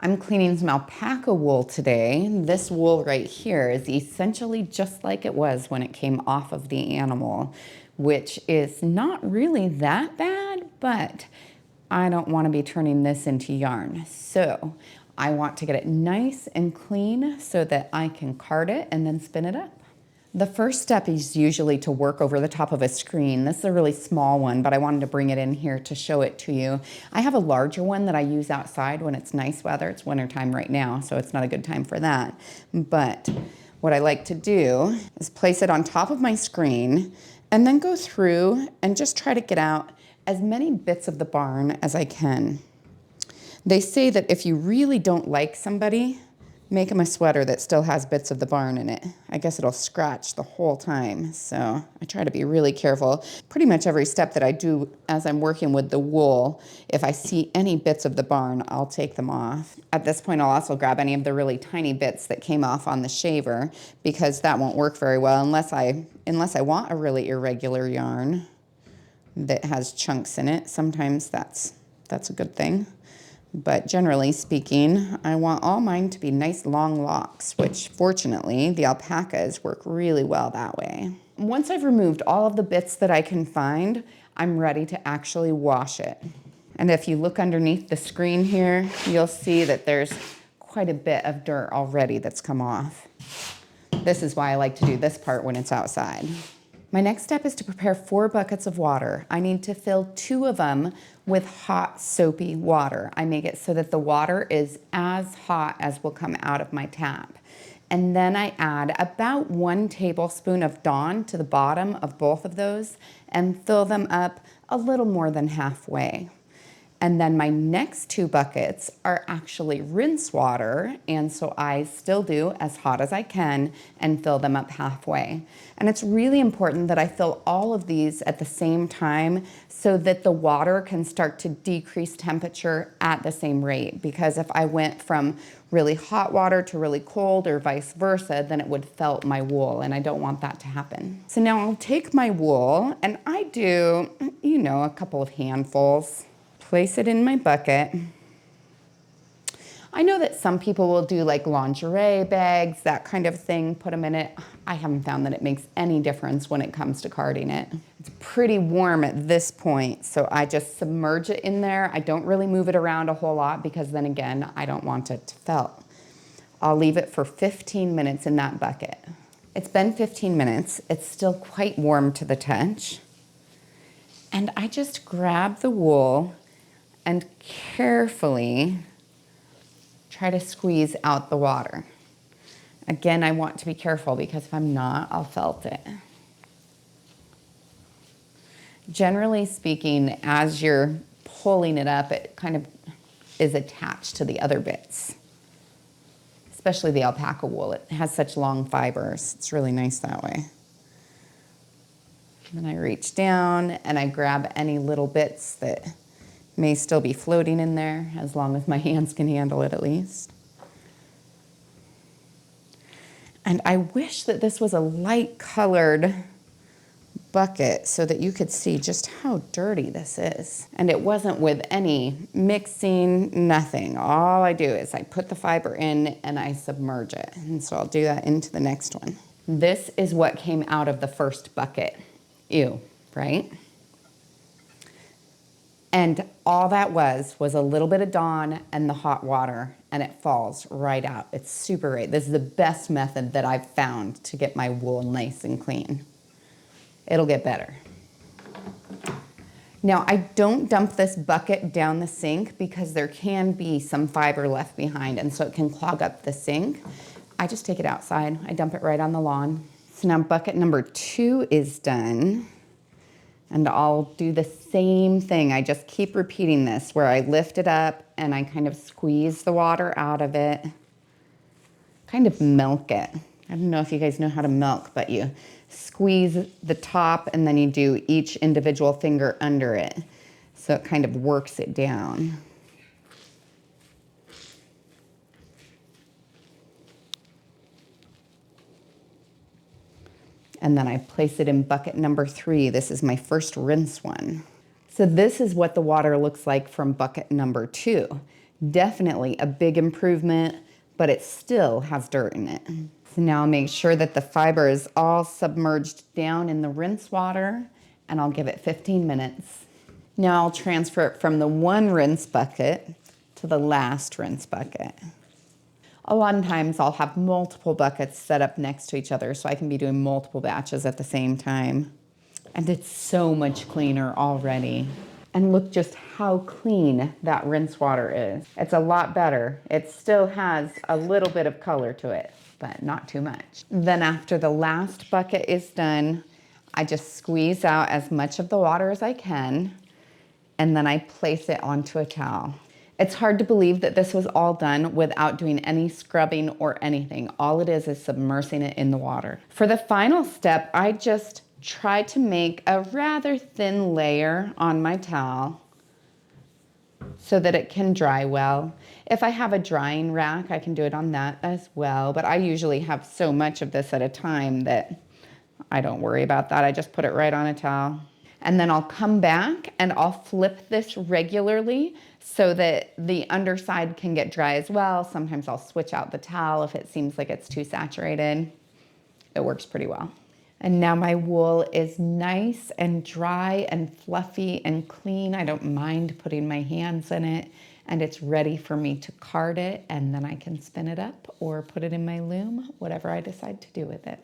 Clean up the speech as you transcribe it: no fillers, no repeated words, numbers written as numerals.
I'm cleaning some alpaca wool today. This wool right here is essentially just like it was when it came off of the animal, which is not really that bad, but I don't want to be turning this into yarn. So I want to get it nice and clean so that I can card it and then spin it up. The first step is usually to work over the top of a screen. This is a really small one, but I wanted to bring it in here to show it to you. I have a larger one that I use outside when it's nice weather. It's wintertime right now, so it's not a good time for that. But what I like to do is place it on top of my screen and then go through and just try to get out as many bits of the barn as I can. They say that if you really don't like somebody, make them a sweater that still has bits of the barn in it. I guess it'll scratch the whole time. So I try to be really careful. Pretty much every step that I do as I'm working with the wool, if I see any bits of the barn, I'll take them off. At this point, I'll also grab any of the really tiny bits that came off on the shaver because that won't work very well unless I want a really irregular yarn that has chunks in it. Sometimes that's a good thing. But generally speaking, I want all mine to be nice long locks, which fortunately the alpacas work really well that way. Once I've removed all of the bits that I can find, I'm ready to actually wash it. And if you look underneath the screen here, you'll see that there's quite a bit of dirt already that's come off. This is why I like to do this part when it's outside. My next step is to prepare 4 buckets of water. I need to fill 2 of them with hot soapy water. I make it so that the water is as hot as will come out of my tap. And then I add about 1 tablespoon of Dawn to the bottom of both of those and fill them up a little more than halfway. And then my next 2 buckets are actually rinse water, and so I still do as hot as I can and fill them up halfway. And it's really important that I fill all of these at the same time so that the water can start to decrease temperature at the same rate, because if I went from really hot water to really cold or vice versa, then it would felt my wool, and I don't want that to happen. So now I'll take my wool, and I do, a couple of handfuls. Place it in my bucket. I know that some people will do like lingerie bags, that kind of thing, put them in it. I haven't found that it makes any difference when it comes to carding it. It's pretty warm at this point, so I just submerge it in there. I don't really move it around a whole lot because then again, I don't want it to felt. I'll leave it for 15 minutes in that bucket. It's been 15 minutes. It's still quite warm to the touch. And I just grab the wool and carefully try to squeeze out the water. Again, I want to be careful because if I'm not, I'll felt it. Generally speaking, as you're pulling it up, it kind of is attached to the other bits, especially the alpaca wool. It has such long fibers. It's really nice that way. And then I reach down and I grab any little bits that may still be floating in there, as long as my hands can handle it at least. And I wish that this was a light colored bucket so that you could see just how dirty this is. And it wasn't with any mixing, nothing. All I do is I put the fiber in and I submerge it. And so I'll do that into the next one. This is what came out of the first bucket. Ew, right? And all that was a little bit of Dawn and the hot water, and it falls right out. It's super great. This is the best method that I've found to get my wool nice and clean. It'll get better. Now, I don't dump this bucket down the sink because there can be some fiber left behind, and so it can clog up the sink. I just take it outside. I dump it right on the lawn. So now bucket number 2 is done. And I'll do the same thing. I just keep repeating this where I lift it up and I kind of squeeze the water out of it, kind of milk it. I don't know if you guys know how to milk, but you squeeze the top and then you do each individual finger under it. So it kind of works it down. And then I place it in bucket number 3. This is my first rinse one. So this is what the water looks like from bucket number 2. Definitely a big improvement, but it still has dirt in it. So now make sure that the fiber is all submerged down in the rinse water, and I'll give it 15 minutes. Now I'll transfer it from the one rinse bucket to the last rinse bucket. A lot of times I'll have multiple buckets set up next to each other so I can be doing multiple batches at the same time. And it's so much cleaner already. And look just how clean that rinse water is. It's a lot better. It still has a little bit of color to it, but not too much. Then after the last bucket is done, I just squeeze out as much of the water as I can, and then I place it onto a towel. It's hard to believe that this was all done without doing any scrubbing or anything. All it is submersing it in the water. For the final step, I just try to make a rather thin layer on my towel so that it can dry well. If I have a drying rack, I can do it on that as well, but I usually have so much of this at a time that I don't worry about that. I just put it right on a towel. And then I'll come back and I'll flip this regularly so that the underside can get dry as well. Sometimes I'll switch out the towel if it seems like it's too saturated. It works pretty well. And now my wool is nice and dry and fluffy and clean. I don't mind putting my hands in it, and it's ready for me to card it, and then I can spin it up or put it in my loom, whatever I decide to do with it.